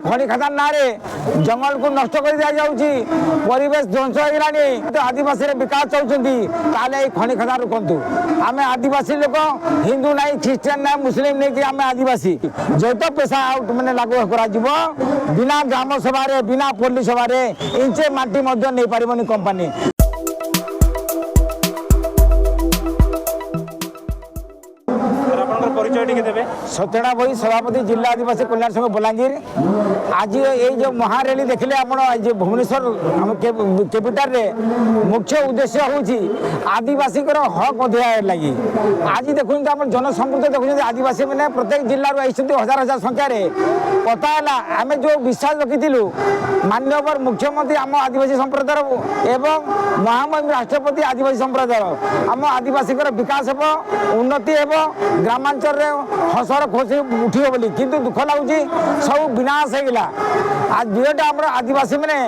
खनि खदान ना जंगल को नष्ट कर दिया जाउची परिवेश ध्वंस होगलानी तो आदिवासी विकास चाहते खनि खदान रुकंतु आम आदिवासी लोक हिंदू ना ख्रीस्टान ना मुस्लिम नहीं कि आम आदिवासी जैत पेशा आउट मैंने लागू कर बिना ग्राम सभा बिना पल्ली सभा इंचे माटी नहीं पारबनी कंपानी। सत्यना भाई सभापति जिला आदिवासी कल्याण संघ बलांगीर आज ये जो महारैली देखले आप भुवनेश्वर कैपिटल रे मुख्य उद्देश्य हूँ आदिवासी हक अधिकार लगी आज देखो जनसमृद्ध देखुं आदिवासी मैंने प्रत्येक जिलूर हजार हजार संख्यार कथा है आम जो विश्वास रखी माननीय मुख्यमंत्री आम आदिवासी संप्रदाय एवं महामहिम राष्ट्रपति आदिवासी संप्रदाय आम आदिवासी विकास हे उन्नति हे ग्रामांचल हसर खोसी उठियो बोली किंतु दुख लगुच सब विनाश होगा आज दुईटा आम आदिवासी मैंने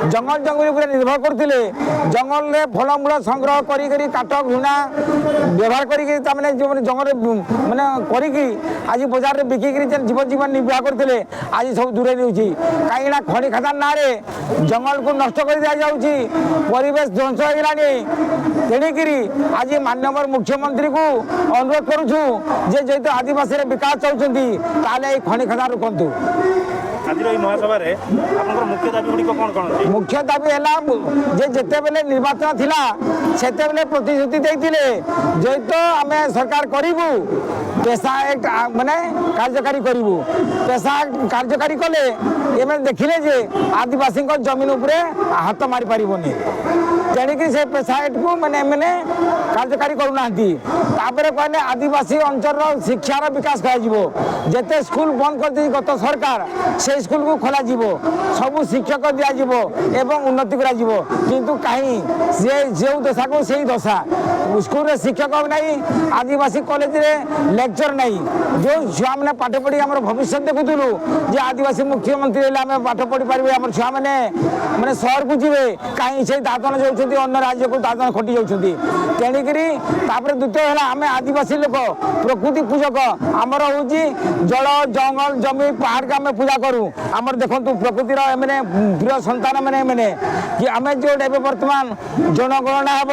जंगल जंगल निर्भर करते जंगल में फलमूल संग्रह करी काट घृणा व्यवहार करी जो जंगल मैंने करी आज बजार में बिकिक जीवन जीवन निर्वाह करते आज सब दूरे नहीं कहीं खनि खदान ना जंगल को नष्ट कर दिया जाउची परिवेश ध्वंस होगलानी तेणुकरी आज माननीय मुख्यमंत्री को अनुरोध करुछु जे जेहेतु आदिवासी विकास चाहते खनि खदान रुकंतु। मुख्य दाबी है जिते बेले निर्वाचन थिला सेते बेले प्रतिश्रुति देइतिले जेतो आम सरकार करिवु पेशा एक्ट माने कार्यकारी करिवु पेशा कार्यकारी कले एमे देखिले जे आदिवासी जमीन उपरे हाथ मारी पारिबोनी तेणुक से पेशा एक्ट को मैंने मैंने कार्यकारी करूना कहले आदिवासी अंचल शिक्षार विकास करते स्कूल बंद कर दी गत सरकार से स्कूल को खोल सबू शिक्षक दिज्व एवं उन्नति किंतु कहीं जो दशा को सही दशा स्कूल शिक्षक नहीं आदिवासी कॉलेज रे लेक्चर नहीं जो छुआ मैंने पाठ पढ़ी आम भविष्य देखुलु जे आदिवासी मुख्यमंत्री आम पाठ पढ़ी पारे आम छुआ मैंने मैंने सहर को जी कहीं से दादन जाऊँच अन्य राज्य को दादन खटी जाऊँगी तेणुक द्वितीय है आम आदिवासी लोक प्रकृति पूजक आमर हूँ जल जंगल जमी पहाड़ के आम पूजा करूँ आमर देखु प्रकृतिर मैंने प्रिय संतान मैंने मैंने कि आम जो बर्तमान जनगणना हम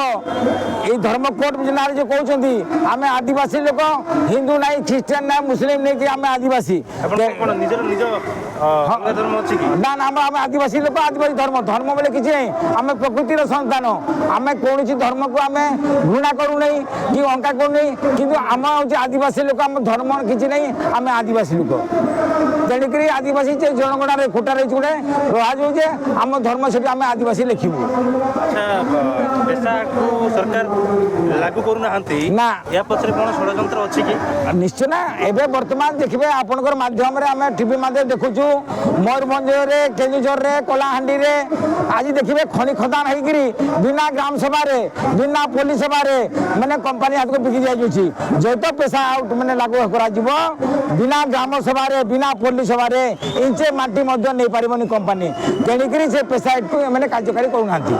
ये धर्म कोड ना जो कहते आम आदिवासी लोक हिंदू ना ख्रीस्टान ना मुस्लिम नहीं कि आम आदिवासी ना ना आम आदिवासी लोक आदिवासी धर्म धर्म बोले किसी नहीं आम प्रकृतिर संतान आम कौन धर्म को आम घृणा करूना कि अंका करूना कि आम हूँ आदिवासी लोक आम धर्म किसी नहीं आम आदिवासी लोक तेणुक आदिवासी जनगणना खोटा रही गोटे रहा आम धर्म से आम आदिवासी लिखू सरकार लागू करूना ना या पछरे कोन षडयंत्र अछि कि निश्चय ना एबे वर्तमान देखबे आपनकर माध्यम रे आमे टीवी माध्यम देखुछु मयूरभंज रे केंदुझर रे कोलाहांडी रे आज देखबे खनि खदान हेगिरी बिना ग्राम सभा रे बिना पुलिस सभा रे माने कंपनी हाथ को बिकी जाय जुछि जेतो पेशा आउट माने लागू करा जिवो बिना ग्राम सभा रे बिना पुलिस सभा रे इंचे माटी मध्य नै पारिबनी कंपनी तेणुकरी से पेशा आउट को माने कार्यकारी करूनांती।